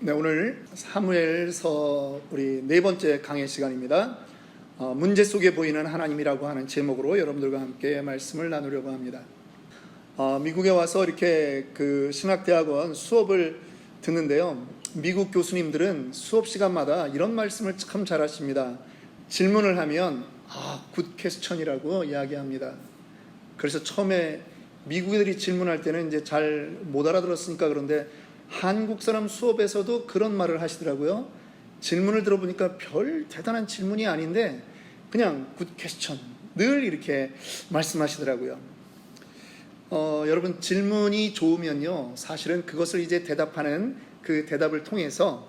네, 오늘 사무엘서 우리 네 번째 강의 시간입니다. 문제 속에 보이는 하나님이라고 하는 제목으로 여러분들과 함께 말씀을 나누려고 합니다. 미국에 와서 이렇게 그 신학대학원 수업을 듣는데요. 미국 교수님들은 수업 시간마다 이런 말씀을 참 잘하십니다. 질문을 하면 굿 퀘스천이라고 이야기합니다. 그래서 처음에 미국인들이 질문할 때는 이제 잘 못 알아들었으니까 그런데 한국 사람 수업에서도 그런 말을 하시더라고요. 질문을 들어보니까 별 대단한 질문이 아닌데 그냥 굿 퀘스천 늘 이렇게 말씀하시더라고요. 여러분, 질문이 좋으면요, 사실은 그것을 이제 대답하는 그 대답을 통해서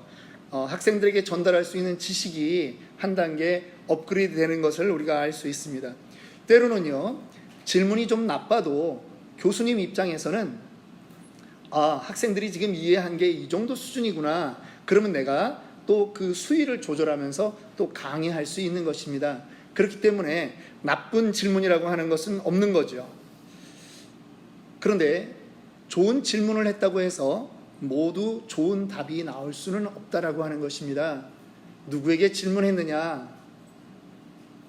학생들에게 전달할 수 있는 지식이 한 단계 업그레이드 되는 것을 우리가 알 수 있습니다. 때로는요, 질문이 좀 나빠도 교수님 입장에서는 학생들이 지금 이해한 게 이 정도 수준이구나, 그러면 내가 또 그 수위를 조절하면서 또 강의할 수 있는 것입니다. 그렇기 때문에 나쁜 질문이라고 하는 것은 없는 거죠. 그런데 좋은 질문을 했다고 해서 모두 좋은 답이 나올 수는 없다라고 하는 것입니다. 누구에게 질문했느냐,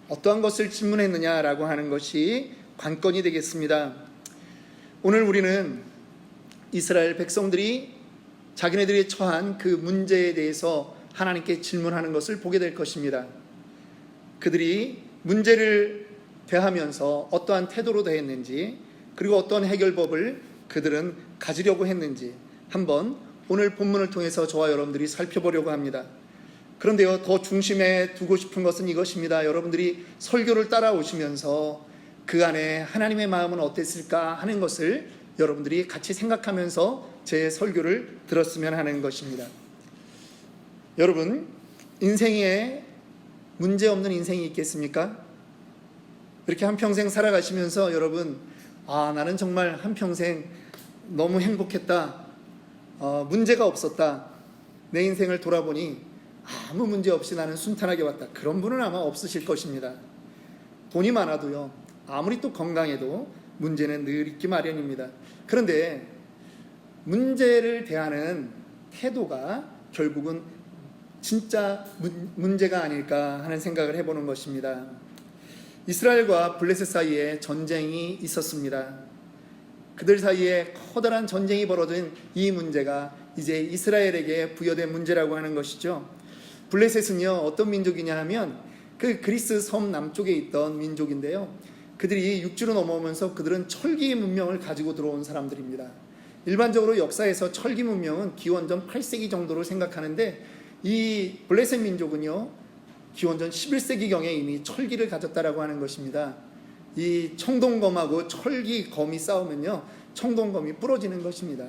어떠한 것을 질문했느냐라고 하는 것이 관건이 되겠습니다. 오늘 우리는 이스라엘 백성들이 자기네들이 처한 그 문제에 대해서 하나님께 질문하는 것을 보게 될 것입니다. 그들이 문제를 대하면서 어떠한 태도로 대했는지, 그리고 어떤 해결법을 그들은 가지려고 했는지 한번 오늘 본문을 통해서 저와 여러분들이 살펴보려고 합니다. 그런데요, 더 중심에 두고 싶은 것은 이것입니다. 여러분들이 설교를 따라오시면서 그 안에 하나님의 마음은 어땠을까 하는 것을 여러분들이 같이 생각하면서 제 설교를 들었으면 하는 것입니다. 여러분, 인생에 문제 없는 인생이 있겠습니까? 이렇게 한평생 살아가시면서 여러분, 나는 정말 한평생 너무 행복했다, 문제가 없었다, 내 인생을 돌아보니 아무 문제 없이 나는 순탄하게 왔다, 그런 분은 아마 없으실 것입니다. 돈이 많아도요, 아무리 또 건강해도 문제는 늘 있기 마련입니다. 그런데 문제를 대하는 태도가 결국은 진짜 문제가 아닐까 하는 생각을 해보는 것입니다. 이스라엘과 블레셋 사이에 전쟁이 있었습니다. 그들 사이에 커다란 전쟁이 벌어진 이 문제가 이제 이스라엘에게 부여된 문제라고 하는 것이죠. 블레셋은요, 어떤 민족이냐 하면 그 그리스 섬 남쪽에 있던 민족인데요, 그들이 육지로 넘어오면서 그들은 철기 문명을 가지고 들어온 사람들입니다. 일반적으로 역사에서 철기 문명은 기원전 8세기 정도로 생각하는데 이 블레셋 민족은요, 기원전 11세기경에 이미 철기를 가졌다라고 하는 것입니다. 이 청동검하고 철기검이 싸우면요, 청동검이 부러지는 것입니다.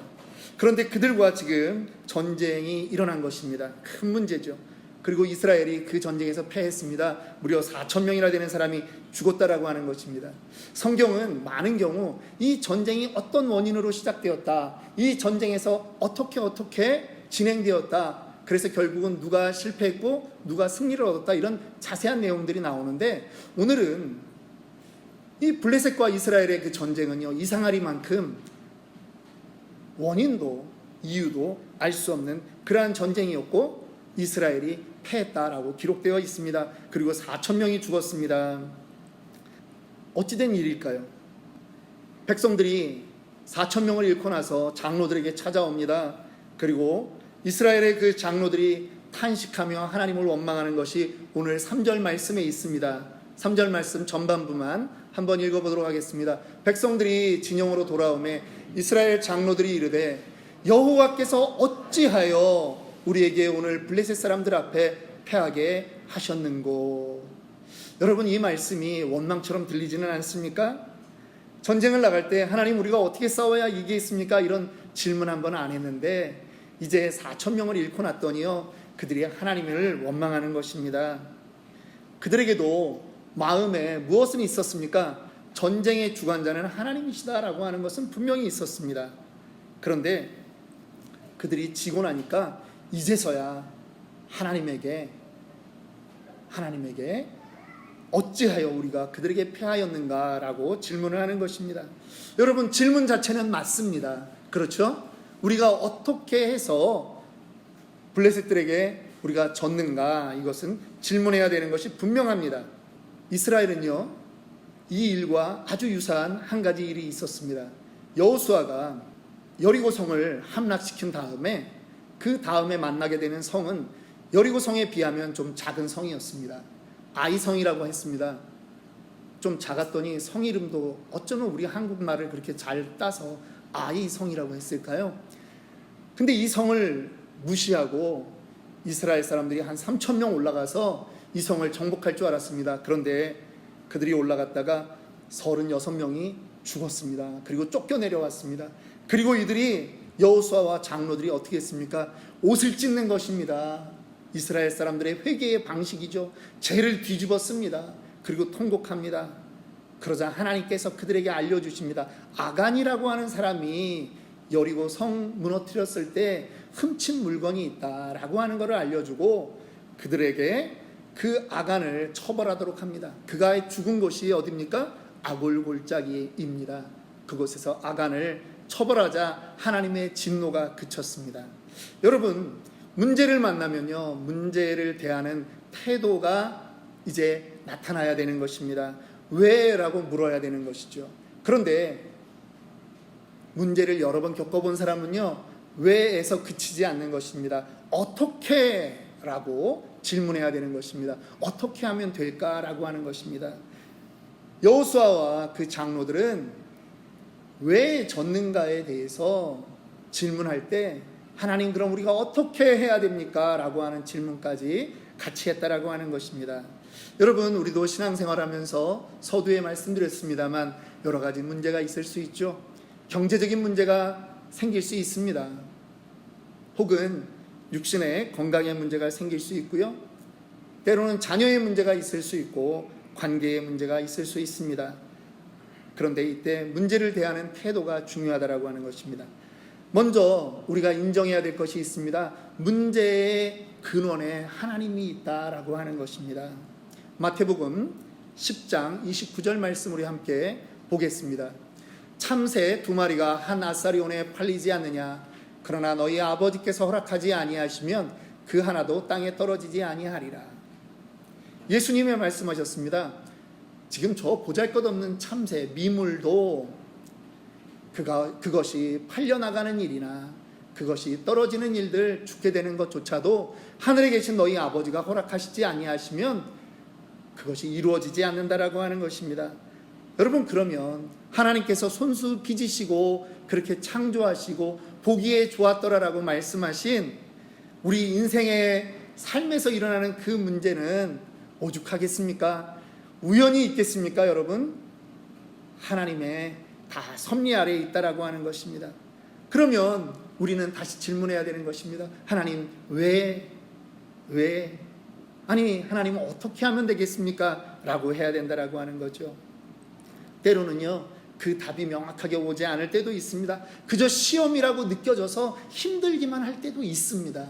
그런데 그들과 지금 전쟁이 일어난 것입니다. 큰 문제죠. 그리고 이스라엘이 그 전쟁에서 패했습니다. 무려 4,000명이나 되는 사람이 죽었다라고 하는 것입니다. 성경은 많은 경우 이 전쟁이 어떤 원인으로 시작되었다, 이 전쟁에서 어떻게 진행되었다, 그래서 결국은 누가 실패했고 누가 승리를 얻었다, 이런 자세한 내용들이 나오는데, 오늘은 이 블레셋과 이스라엘의 그 전쟁은요, 이상하리만큼 원인도 이유도 알 수 없는 그러한 전쟁이었고 이스라엘이 패했다라고 기록되어 있습니다. 그리고 4,000명이 죽었습니다. 어찌된 일일까요? 백성들이 4,000명을 잃고 나서 장로들에게 찾아옵니다. 그리고 이스라엘의 그 장로들이 탄식하며 하나님을 원망하는 것이 오늘 3절 말씀에 있습니다. 3절 말씀 전반부만 한번 읽어보도록 하겠습니다. 백성들이 진영으로 돌아오매 이스라엘 장로들이 이르되 여호와께서 어찌하여 우리에게 오늘 블레셋 사람들 앞에 패하게 하셨는고. 여러분, 이 말씀이 원망처럼 들리지는 않습니까? 전쟁을 나갈 때 하나님, 우리가 어떻게 싸워야 이기겠습니까? 이런 질문 한 번 안 했는데 이제 4,000명을 잃고 났더니요, 그들이 하나님을 원망하는 것입니다. 그들에게도 마음에 무엇은 있었습니까? 전쟁의 주관자는 하나님이시다라고 하는 것은 분명히 있었습니다. 그런데 그들이 지고 나니까 이제서야 하나님에게 어찌하여 우리가 그들에게 패하였는가라고 질문을 하는 것입니다. 여러분, 질문 자체는 맞습니다. 그렇죠? 우리가 어떻게 해서 블레셋들에게 우리가 졌는가? 이것은 질문해야 되는 것이 분명합니다. 이스라엘은요, 이 일과 아주 유사한 한 가지 일이 있었습니다. 여호수아가 여리고 성을 함락시킨 다음에 그 다음에 만나게 되는 성은 여리고 성에 비하면 좀 작은 성이었습니다. 아이성이라고 했습니다. 좀 작았더니 성 이름도 어쩌면 우리 한국말을 그렇게 잘 따서 아이성이라고 했을까요? 근데 이 성을 무시하고 이스라엘 사람들이 한 3,000명 올라가서 이 성을 정복할 줄 알았습니다. 그런데 그들이 올라갔다가 36명이 죽었습니다. 그리고 쫓겨내려왔습니다. 그리고 이들이 여호수아와 장로들이 어떻게 했습니까? 옷을 찢는 것입니다. 이스라엘 사람들의 회개의 방식이죠. 죄를 뒤집었습니다. 그리고 통곡합니다. 그러자 하나님께서 그들에게 알려주십니다. 아간이라고 하는 사람이 여리고 성 무너뜨렸을 때 훔친 물건이 있다라고 하는 것을 알려주고 그들에게 그 아간을 처벌하도록 합니다. 그가 죽은 곳이 어디입니까? 아골골짜기입니다. 그곳에서 아간을 처벌하자 하나님의 진노가 그쳤습니다. 여러분, 문제를 만나면요, 문제를 대하는 태도가 이제 나타나야 되는 것입니다. 왜? 라고 물어야 되는 것이죠. 그런데 문제를 여러 번 겪어본 사람은요, 왜에서 그치지 않는 것입니다. 어떻게? 라고 질문해야 되는 것입니다. 어떻게 하면 될까라고 하는 것입니다. 여호수아와 그 장로들은 왜 졌는가에 대해서 질문할 때 하나님, 그럼 우리가 어떻게 해야 됩니까? 라고 하는 질문까지 같이 했다라고 하는 것입니다. 여러분, 우리도 신앙생활하면서 서두에 말씀드렸습니다만 여러 가지 문제가 있을 수 있죠. 경제적인 문제가 생길 수 있습니다. 혹은 육신의 건강의 문제가 생길 수 있고요. 때로는 자녀의 문제가 있을 수 있고 관계의 문제가 있을 수 있습니다. 그런데 이때 문제를 대하는 태도가 중요하다라고 하는 것입니다. 먼저 우리가 인정해야 될 것이 있습니다. 문제의 근원에 하나님이 있다라고 하는 것입니다. 마태복음 10장 29절 말씀 우리 함께 보겠습니다. 참새 2마리가 한 아사리온에 팔리지 않느냐? 그러나 너희 아버지께서 허락하지 아니하시면 그 하나도 땅에 떨어지지 아니하리라. 예수님의 말씀하셨습니다. 지금 저 보잘것없는 참새, 미물도 그것이 팔려나가는 일이나 그것이 떨어지는 일들, 죽게 되는 것조차도 하늘에 계신 너희 아버지가 허락하시지 아니하시면 그것이 이루어지지 않는다라고 하는 것입니다. 여러분, 그러면 하나님께서 손수 빚으시고 그렇게 창조하시고 보기에 좋았더라라고 말씀하신 우리 인생의 삶에서 일어나는 그 문제는 오죽하겠습니까? 우연히 있겠습니까, 여러분? 하나님의 다 섭리 아래에 있다라고 하는 것입니다. 그러면 우리는 다시 질문해야 되는 것입니다. 하나님, 왜? 아니, 하나님은 어떻게 하면 되겠습니까? 라고 해야 된다라고 하는 거죠. 때로는요, 그 답이 명확하게 오지 않을 때도 있습니다. 그저 시험이라고 느껴져서 힘들기만 할 때도 있습니다.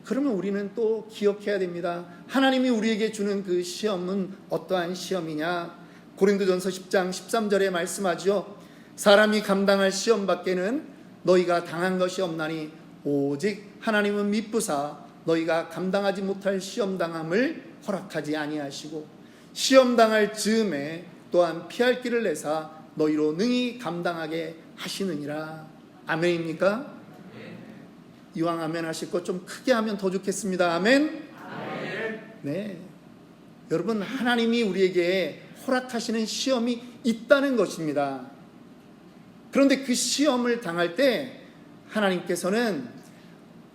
그러면 우리는 또 기억해야 됩니다. 하나님이 우리에게 주는 그 시험은 어떠한 시험이냐? 고린도전서 10장 13절에 말씀하죠. 사람이 감당할 시험 밖에는 너희가 당한 것이 없나니 오직 하나님은 미쁘사 너희가 감당하지 못할 시험 당함을 허락하지 아니하시고 시험 당할 즈음에 또한 피할 길을 내사 너희로 능히 감당하게 하시느니라. 아멘입니까? 이왕 아멘 하실 것 좀 크게 하면 더 좋겠습니다. 아멘? 네. 여러분, 하나님이 우리에게 허락하시는 시험이 있다는 것입니다. 그런데 그 시험을 당할 때 하나님께서는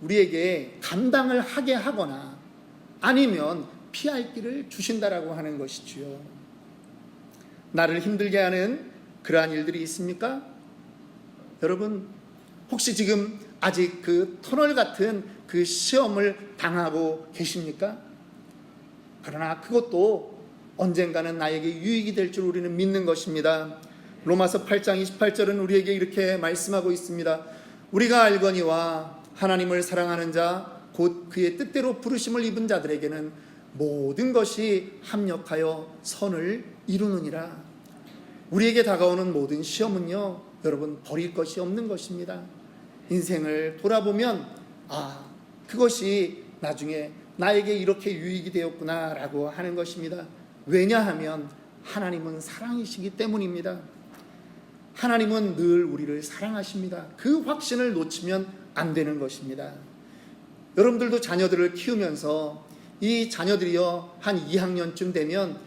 우리에게 감당을 하게 하거나 아니면 피할 길을 주신다라고 하는 것이지요. 나를 힘들게 하는 그러한 일들이 있습니까? 여러분, 혹시 지금 아직 그 터널 같은 그 시험을 당하고 계십니까? 그러나 그것도 언젠가는 나에게 유익이 될 줄 우리는 믿는 것입니다. 로마서 8장 28절은 우리에게 이렇게 말씀하고 있습니다. 우리가 알거니와 하나님을 사랑하는 자 곧 그의 뜻대로 부르심을 입은 자들에게는 모든 것이 합력하여 선을 이루느니라. 우리에게 다가오는 모든 시험은요, 여러분, 버릴 것이 없는 것입니다. 인생을 돌아보면 그것이 나중에 나에게 이렇게 유익이 되었구나 라고 하는 것입니다. 왜냐하면 하나님은 사랑이시기 때문입니다. 하나님은 늘 우리를 사랑하십니다. 그 확신을 놓치면 안 되는 것입니다. 여러분들도 자녀들을 키우면서 이 자녀들이요 한 2학년쯤 되면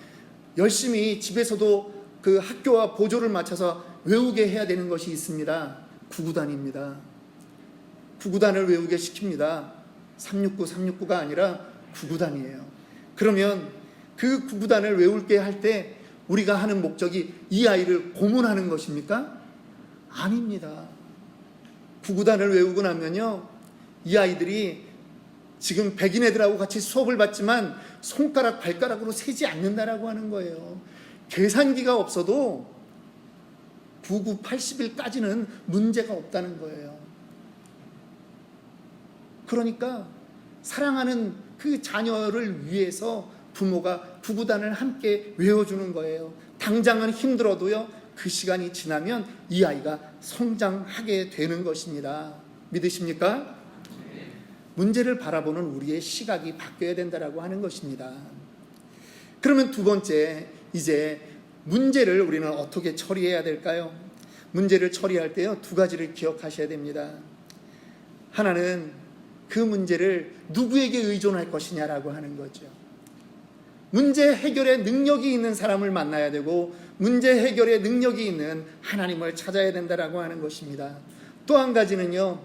열심히 집에서도 그 학교와 보조를 맞춰서 외우게 해야 되는 것이 있습니다. 구구단입니다. 구구단을 외우게 시킵니다. 369가 아니라 구구단이에요. 그러면 그 구구단을 외울게 할 때 우리가 하는 목적이 이 아이를 고문하는 것입니까? 아닙니다. 구구단을 외우고 나면요 이 아이들이 지금 백인 애들하고 같이 수업을 받지만 손가락 발가락으로 세지 않는다라고 하는 거예요. 계산기가 없어도 99, 80일까지는 문제가 없다는 거예요. 그러니까 사랑하는 그 자녀를 위해서 부모가 구구단을 함께 외워주는 거예요. 당장은 힘들어도요 그 시간이 지나면 이 아이가 성장하게 되는 것입니다. 믿으십니까? 문제를 바라보는 우리의 시각이 바뀌어야 된다라고 하는 것입니다. 그러면 두 번째, 이제 문제를 우리는 어떻게 처리해야 될까요? 문제를 처리할 때요 두 가지를 기억하셔야 됩니다. 하나는 그 문제를 누구에게 의존할 것이냐라고 하는 거죠. 문제 해결에 능력이 있는 사람을 만나야 되고 문제 해결에 능력이 있는 하나님을 찾아야 된다라고 하는 것입니다. 또 한 가지는요,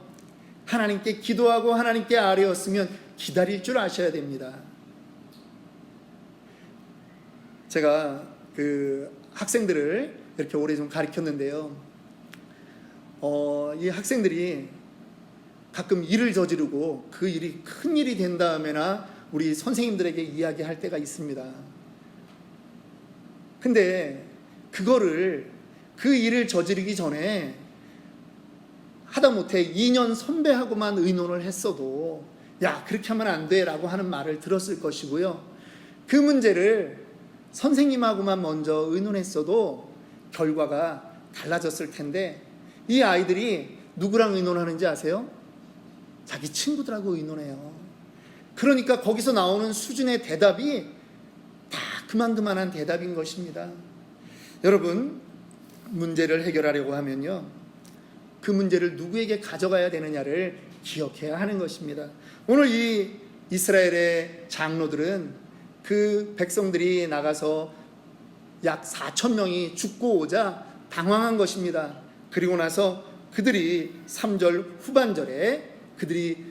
하나님께 기도하고 하나님께 아뢰었으면 기다릴 줄 아셔야 됩니다. 제가 그 학생들을 이렇게 오래 좀 가르쳤는데요, 이 학생들이 가끔 일을 저지르고 그 일이 큰 일이 된 다음에나 우리 선생님들에게 이야기할 때가 있습니다. 근데 그 일을 저지르기 전에 하다못해 2년 선배하고만 의논을 했어도 야 그렇게 하면 안 돼 라고 하는 말을 들었을 것이고요, 그 문제를 선생님하고만 먼저 의논했어도 결과가 달라졌을 텐데 이 아이들이 누구랑 의논하는지 아세요? 자기 친구들하고 의논해요. 그러니까 거기서 나오는 수준의 대답이 다 그만한 대답인 것입니다. 여러분, 문제를 해결하려고 하면요 그 문제를 누구에게 가져가야 되느냐를 기억해야 하는 것입니다. 오늘 이 이스라엘의 장로들은 그 백성들이 나가서 약 4,000명이 죽고 오자 당황한 것입니다. 그리고 나서 그들이 3절 후반절에 그들이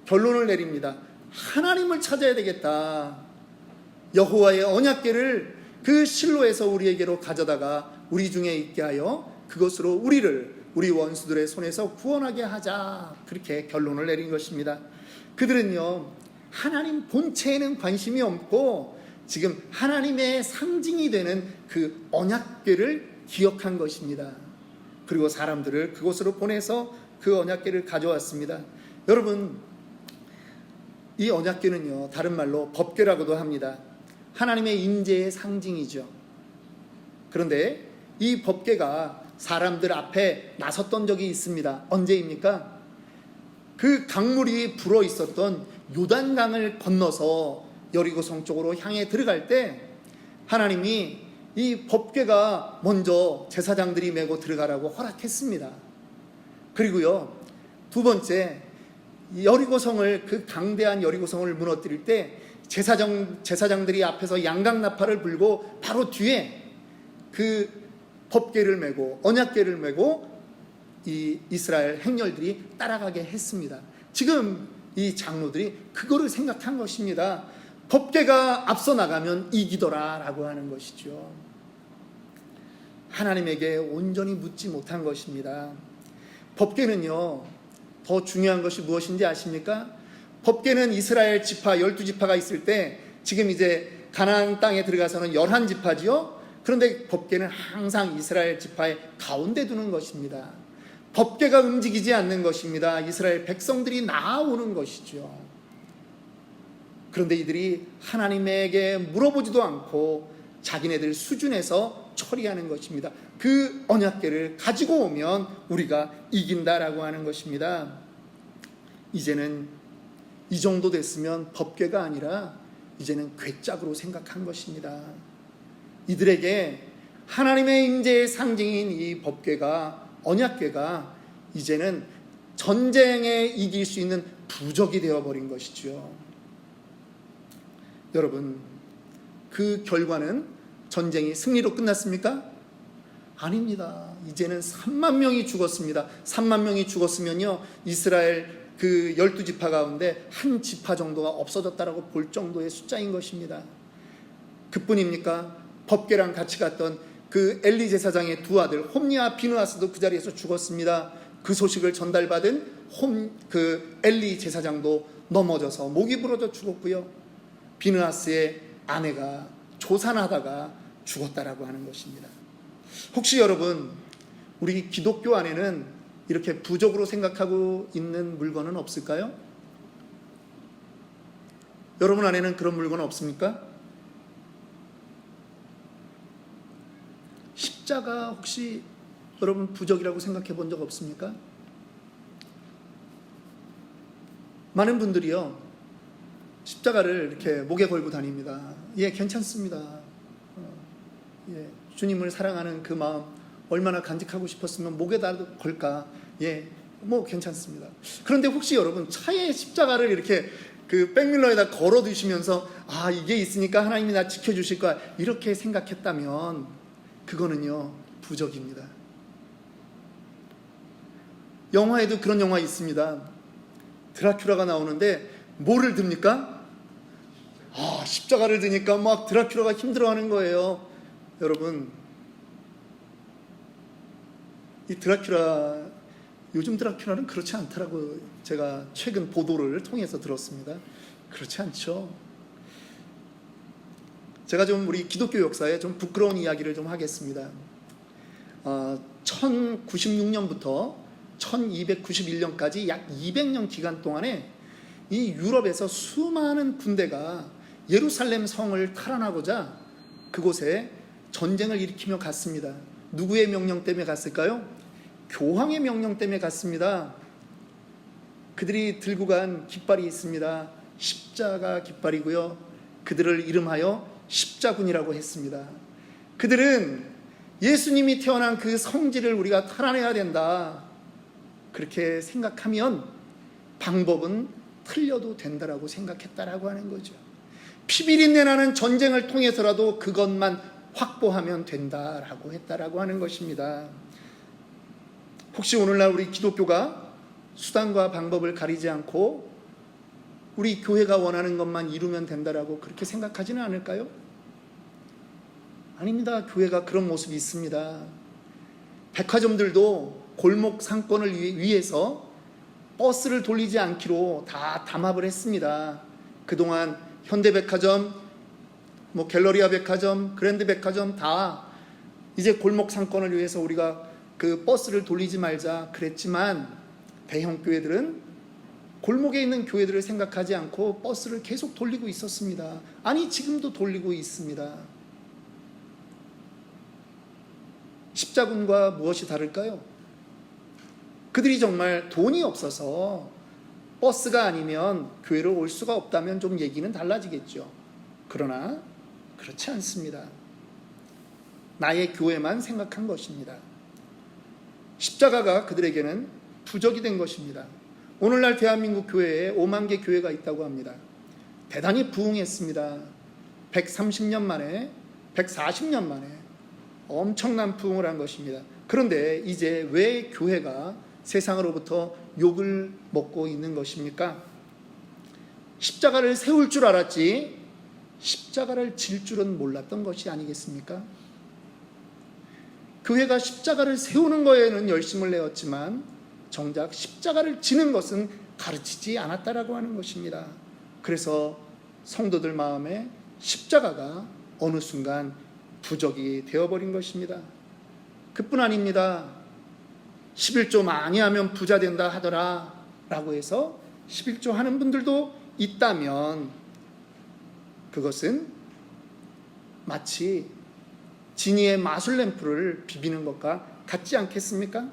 결론을 내립니다. 하나님을 찾아야 되겠다. 여호와의 언약궤를 그 실로에서 우리에게로 가져다가 우리 중에 있게 하여 그것으로 우리 원수들의 손에서 구원하게 하자. 그렇게 결론을 내린 것입니다. 그들은요 하나님 본체에는 관심이 없고 지금 하나님의 상징이 되는 그 언약궤를 기억한 것입니다. 그리고 사람들을 그곳으로 보내서 그 언약궤를 가져왔습니다. 여러분, 이 언약궤는요 다른 말로 법궤라고도 합니다. 하나님의 임재의 상징이죠. 그런데 이 법궤가 사람들 앞에 나섰던 적이 있습니다. 언제입니까? 그 강물이 불어 있었던 요단강을 건너서 여리고성 쪽으로 향해 들어갈 때 하나님이 이 법궤가 먼저 제사장들이 메고 들어가라고 허락했습니다. 그리고요 두 번째, 여리고성을, 그 강대한 여리고성을 무너뜨릴 때 제사장들이 앞에서 양강나팔을 불고 바로 뒤에 그 법궤를 메고 언약궤를 메고 이 이스라엘 행렬들이 따라가게 했습니다. 지금 이 장로들이 그거를 생각한 것입니다. 법궤가 앞서 나가면 이기더라 라고 하는 것이죠. 하나님에게 온전히 묻지 못한 것입니다. 법궤는요 더 중요한 것이 무엇인지 아십니까? 법궤는 이스라엘 지파 12지파가 있을 때 지금 이제 가나안 땅에 들어가서는 11지파지요. 그런데 법궤는 항상 이스라엘 지파의 가운데 두는 것입니다. 법궤가 움직이지 않는 것입니다. 이스라엘 백성들이 나아오는 것이죠. 그런데 이들이 하나님에게 물어보지도 않고 자기네들 수준에서 처리하는 것입니다. 그 언약궤를 가지고 오면 우리가 이긴다라고 하는 것입니다. 이제는 이 정도 됐으면 법궤가 아니라 이제는 괴짝으로 생각한 것입니다. 이들에게 하나님의 임재의 상징인 이 법궤가, 언약궤가 이제는 전쟁에 이길 수 있는 부적이 되어버린 것이죠. 여러분, 그 결과는 전쟁이 승리로 끝났습니까? 아닙니다. 이제는 3만 명이 죽었습니다. 3만 명이 죽었으면요, 이스라엘 그 12지파 가운데 한 지파 정도가 없어졌다라고 볼 정도의 숫자인 것입니다. 그뿐입니까? 법궤랑 같이 갔던 그 엘리 제사장의 두 아들 홈니와 비느하스도 그 자리에서 죽었습니다. 그 소식을 전달받은 그 엘리 제사장도 넘어져서 목이 부러져 죽었고요. 비느하스의 아내가 조산하다가 죽었다라고 하는 것입니다. 혹시 여러분, 우리 기독교 안에는 이렇게 부적으로 생각하고 있는 물건은 없을까요? 여러분 안에는 그런 물건은 없습니까? 십자가 혹시 여러분 부적이라고 생각해 본 적 없습니까? 많은 분들이요, 십자가를 이렇게 목에 걸고 다닙니다. 예, 괜찮습니다. 예, 주님을 사랑하는 그 마음 얼마나 간직하고 싶었으면 목에다 걸까? 예, 뭐 괜찮습니다. 그런데 혹시 여러분 차에 십자가를 이렇게 그 백밀러에다 걸어 두시면서 아, 이게 있으니까 하나님이 나 지켜주실 거야, 이렇게 생각했다면 그거는요, 부적입니다. 영화에도 그런 영화 있습니다. 드라큘라가 나오는데 뭐를 듭니까? 아, 십자가를 드니까 막 드라큘라가 힘들어하는 거예요. 여러분, 이 드라큘라, 요즘 드라큘라는 그렇지 않다라고 제가 최근 보도를 통해서 들었습니다. 그렇지 않죠. 제가 좀 우리 기독교 역사에 좀 부끄러운 이야기를 좀 하겠습니다. 1096년부터 1291년까지 약 200년 기간 동안에 이 유럽에서 수많은 군대가 예루살렘 성을 탈환하고자 그곳에 전쟁을 일으키며 갔습니다. 누구의 명령 때문에 갔을까요? 교황의 명령 때문에 갔습니다. 그들이 들고 간 깃발이 있습니다. 십자가 깃발이고요. 그들을 이름하여 십자군이라고 했습니다. 그들은 예수님이 태어난 그 성지를 우리가 탈환해야 된다, 그렇게 생각하면 방법은 틀려도 된다라고 생각했다라고 하는 거죠. 피비린내 나는 전쟁을 통해서라도 그것만 확보하면 된다라고 했다라고 하는 것입니다. 혹시 오늘날 우리 기독교가 수단과 방법을 가리지 않고 우리 교회가 원하는 것만 이루면 된다라고 그렇게 생각하지는 않을까요? 아닙니다. 교회가 그런 모습이 있습니다. 백화점들도 골목 상권을 위해서 버스를 돌리지 않기로 다 담합을 했습니다. 그동안 현대백화점, 갤러리아 백화점, 그랜드 백화점 다 이제 골목 상권을 위해서 우리가 그 버스를 돌리지 말자 그랬지만, 대형 교회들은 골목에 있는 교회들을 생각하지 않고 버스를 계속 돌리고 있었습니다. 아니, 지금도 돌리고 있습니다. 십자군과 무엇이 다를까요? 그들이 정말 돈이 없어서 버스가 아니면 교회로 올 수가 없다면 좀 얘기는 달라지겠죠. 그러나 그렇지 않습니다. 나의 교회만 생각한 것입니다. 십자가가 그들에게는 부적이 된 것입니다. 오늘날 대한민국 교회에 5만 개 교회가 있다고 합니다. 대단히 부흥했습니다. 130년 만에, 140년 만에 엄청난 부흥을 한 것입니다. 그런데 이제 왜 교회가 세상으로부터 욕을 먹고 있는 것입니까? 십자가를 세울 줄 알았지 십자가를 질 줄은 몰랐던 것이 아니겠습니까? 교회가 십자가를 세우는 거에는 열심을 내었지만 정작 십자가를 지는 것은 가르치지 않았다라고 하는 것입니다. 그래서 성도들 마음에 십자가가 어느 순간 부적이 되어버린 것입니다. 그뿐 아닙니다. 11조 많이 하면 부자 된다 하더라 라고 해서 11조 하는 분들도 있다면 그것은 마치 지니의 마술램프를 비비는 것과 같지 않겠습니까?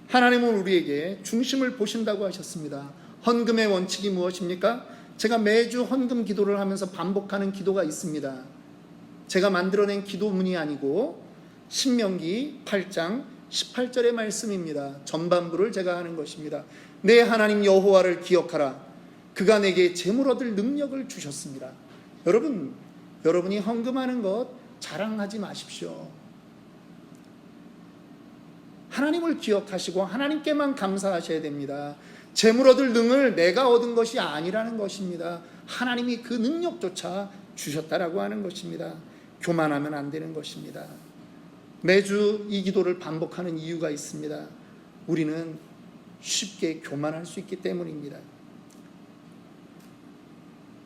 하나님은 우리에게 중심을 보신다고 하셨습니다. 헌금의 원칙이 무엇입니까? 제가 매주 헌금 기도를 하면서 반복하는 기도가 있습니다. 제가 만들어낸 기도문이 아니고 신명기 8장 18절의 말씀입니다. 전반부를 제가 하는 것입니다. 내 하나님 여호와를 기억하라. 그가 내게 재물 얻을 능력을 주셨습니다. 여러분이 헌금하는 것 자랑하지 마십시오. 하나님을 기억하시고 하나님께만 감사하셔야 됩니다. 재물 얻을 능을 내가 얻은 것이 아니라는 것입니다. 하나님이 그 능력조차 주셨다라고 하는 것입니다. 교만하면 안 되는 것입니다. 매주 이 기도를 반복하는 이유가 있습니다. 우리는 쉽게 교만할 수 있기 때문입니다.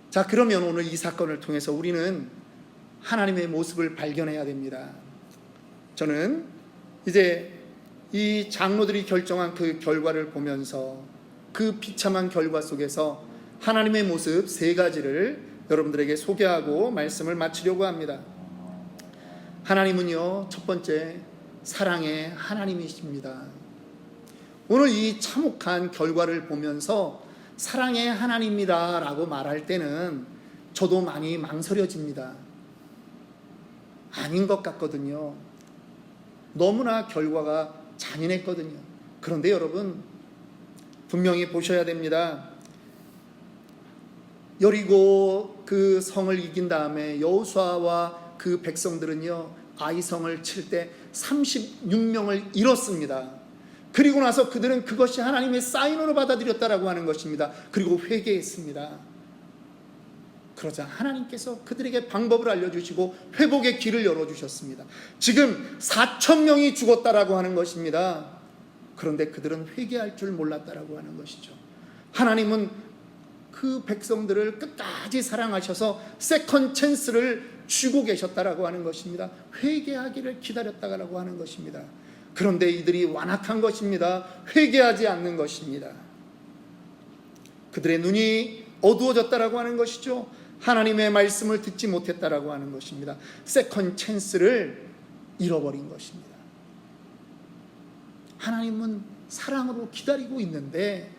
자, 그러면 오늘 이 사건을 통해서 우리는 하나님의 모습을 발견해야 됩니다. 저는 이제 이 장로들이 결정한 그 결과를 보면서 그 비참한 결과 속에서 하나님의 모습 3가지를 여러분들에게 소개하고 말씀을 마치려고 합니다. 하나님은요, 첫 번째, 사랑의 하나님이십니다. 오늘 이 참혹한 결과를 보면서 사랑의 하나님이다 라고 말할 때는 저도 많이 망설여집니다. 아닌 것 같거든요. 너무나 결과가 잔인했거든요. 그런데 여러분, 분명히 보셔야 됩니다. 여리고 그 성을 이긴 다음에 여호수아와 그 백성들은요, 아이성을 칠 때 36명을 잃었습니다. 그리고 나서 그들은 그것이 하나님의 사인으로 받아들였다라고 하는 것입니다. 그리고 회개했습니다. 그러자 하나님께서 그들에게 방법을 알려주시고 회복의 길을 열어주셨습니다. 지금 4,000명이 죽었다라고 하는 것입니다. 그런데 그들은 회개할 줄 몰랐다라고 하는 것이죠. 하나님은 그 백성들을 끝까지 사랑하셔서 세컨 찬스를 주고 계셨다라고 하는 것입니다. 회개하기를 기다렸다라고 하는 것입니다. 그런데 이들이 완악한 것입니다. 회개하지 않는 것입니다. 그들의 눈이 어두워졌다라고 하는 것이죠. 하나님의 말씀을 듣지 못했다라고 하는 것입니다. 세컨 찬스를 잃어버린 것입니다. 하나님은 사랑으로 기다리고 있는데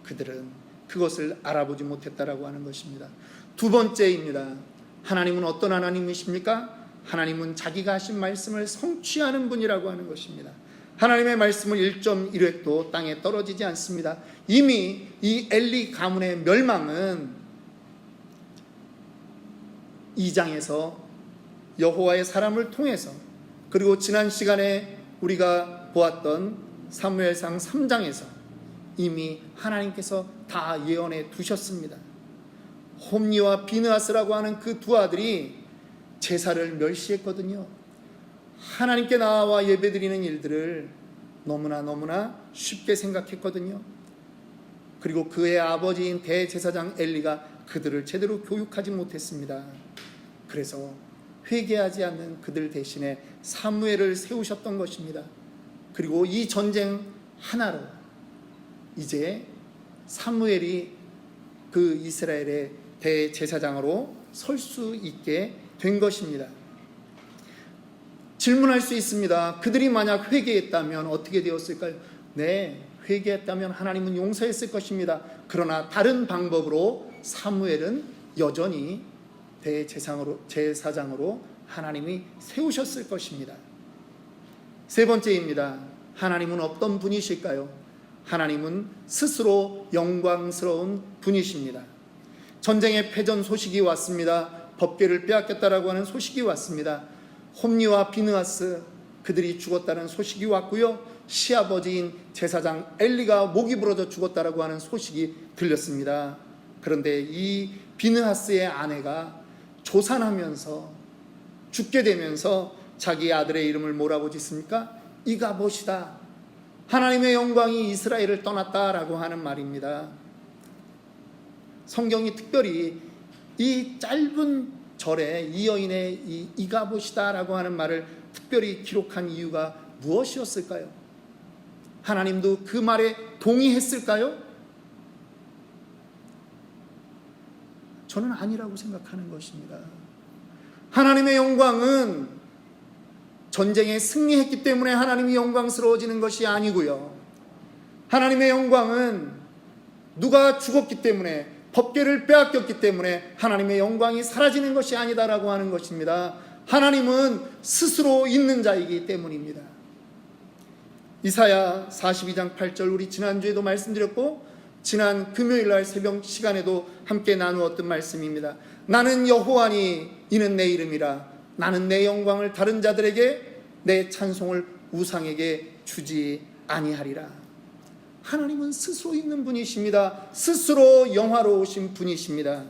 그들은 그것을 알아보지 못했다라고 하는 것입니다. 두 번째입니다. 하나님은 어떤 하나님이십니까? 하나님은 자기가 하신 말씀을 성취하는 분이라고 하는 것입니다. 하나님의 말씀은 1.1획도 땅에 떨어지지 않습니다. 이미 이 엘리 가문의 멸망은 2장에서 여호와의 사람을 통해서, 그리고 지난 시간에 우리가 보았던 사무엘상 3장에서 이미 하나님께서 다 예언해 두셨습니다. 홈리와 비느하스라고 하는 그 두 아들이 제사를 멸시했거든요. 하나님께 나와 예배드리는 일들을 너무나 쉽게 생각했거든요. 그리고 그의 아버지인 대제사장 엘리가 그들을 제대로 교육하지 못했습니다. 그래서 회개하지 않는 그들 대신에 사무엘을 세우셨던 것입니다. 그리고 이 전쟁 하나로 이제 사무엘이 그 이스라엘의 대제사장으로 설 수 있게 된 것입니다. 질문할 수 있습니다. 그들이 만약 회개했다면 어떻게 되었을까요? 네, 회개했다면 하나님은 용서했을 것입니다. 그러나 다른 방법으로 사무엘은 여전히 대제사장으로 하나님이 세우셨을 것입니다. 세 번째입니다. 하나님은 어떤 분이실까요? 하나님은 스스로 영광스러운 분이십니다. 전쟁의 패전 소식이 왔습니다. 법궤를 빼앗겼다라고 하는 소식이 왔습니다. 홈리와 비느하스 그들이 죽었다는 소식이 왔고요. 시아버지인 제사장 엘리가 목이 부러져 죽었다라고 하는 소식이 들렸습니다. 그런데 이 비느하스의 아내가 조산하면서 죽게 되면서 자기 아들의 이름을 뭐라고 짓습니까? 이가봇이다. 하나님의 영광이 이스라엘을 떠났다라고 하는 말입니다. 성경이 특별히 이 짧은 절에 이 여인의 이가봇이다라고 하는 말을 특별히 기록한 이유가 무엇이었을까요? 하나님도 그 말에 동의했을까요? 저는 아니라고 생각하는 것입니다. 하나님의 영광은 전쟁에 승리했기 때문에 하나님이 영광스러워지는 것이 아니고요. 하나님의 영광은 누가 죽었기 때문에, 법궤를 빼앗겼기 때문에 하나님의 영광이 사라지는 것이 아니다라고 하는 것입니다. 하나님은 스스로 있는 자이기 때문입니다. 이사야 42장 8절 우리 지난주에도 말씀드렸고 지난 금요일날 새벽 시간에도 함께 나누었던 말씀입니다. 나는 여호와니 이는 내 이름이라. 나는 내 영광을 다른 자들에게 내 찬송을 우상에게 주지 아니하리라. 하나님은 스스로 있는 분이십니다. 스스로 영화로우신 분이십니다.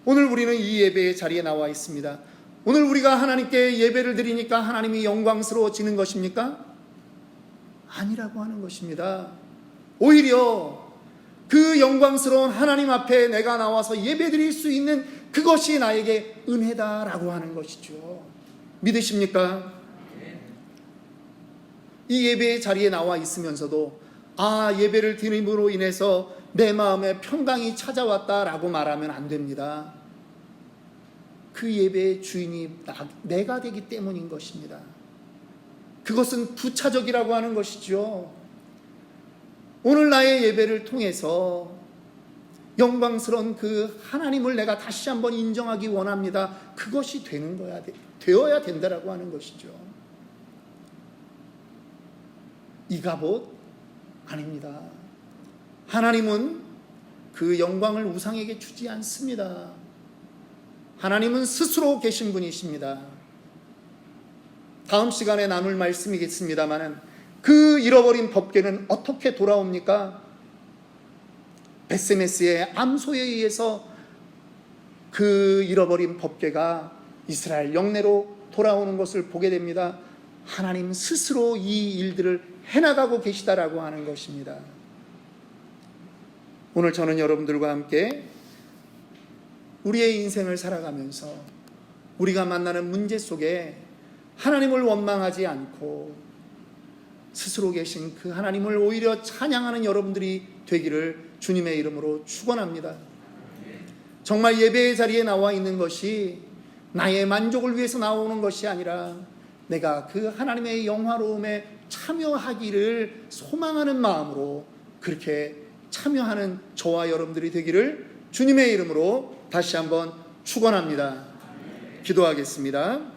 오늘 우리는 이 예배의 자리에 나와 있습니다. 오늘 우리가 하나님께 예배를 드리니까 하나님이 영광스러워지는 것입니까? 아니라고 하는 것입니다. 오히려 그 영광스러운 하나님 앞에 내가 나와서 예배 드릴 수 있는 그것이 나에게 은혜다라고 하는 것이죠. 믿으십니까? 이 예배의 자리에 나와 있으면서도 예배를 드림으로 인해서 내 마음에 평강이 찾아왔다라고 말하면 안 됩니다. 그 예배의 주인이 내가 되기 때문인 것입니다. 그것은 부차적이라고 하는 것이죠. 오늘 나의 예배를 통해서 영광스러운 그 하나님을 내가 다시 한번 인정하기 원합니다. 그것이 되어야 된다라고 하는 것이죠. 이가봇 아닙니다. 하나님은 그 영광을 우상에게 주지 않습니다. 하나님은 스스로 계신 분이십니다. 다음 시간에 나눌 말씀이겠습니다만 그 잃어버린 법궤는 어떻게 돌아옵니까? 베세메스의 암소에 의해서 그 잃어버린 법궤가 이스라엘 영내로 돌아오는 것을 보게 됩니다. 하나님 스스로 이 일들을 해나가고 계시다라고 하는 것입니다. 오늘 저는 여러분들과 함께 우리의 인생을 살아가면서 우리가 만나는 문제 속에 하나님을 원망하지 않고 스스로 계신 그 하나님을 오히려 찬양하는 여러분들이 되기를 주님의 이름으로 축원합니다. 정말 예배의 자리에 나와 있는 것이 나의 만족을 위해서 나오는 것이 아니라 내가 그 하나님의 영화로움에 참여하기를 소망하는 마음으로 그렇게 참여하는 저와 여러분들이 되기를 주님의 이름으로 다시 한번 축원합니다. 기도하겠습니다.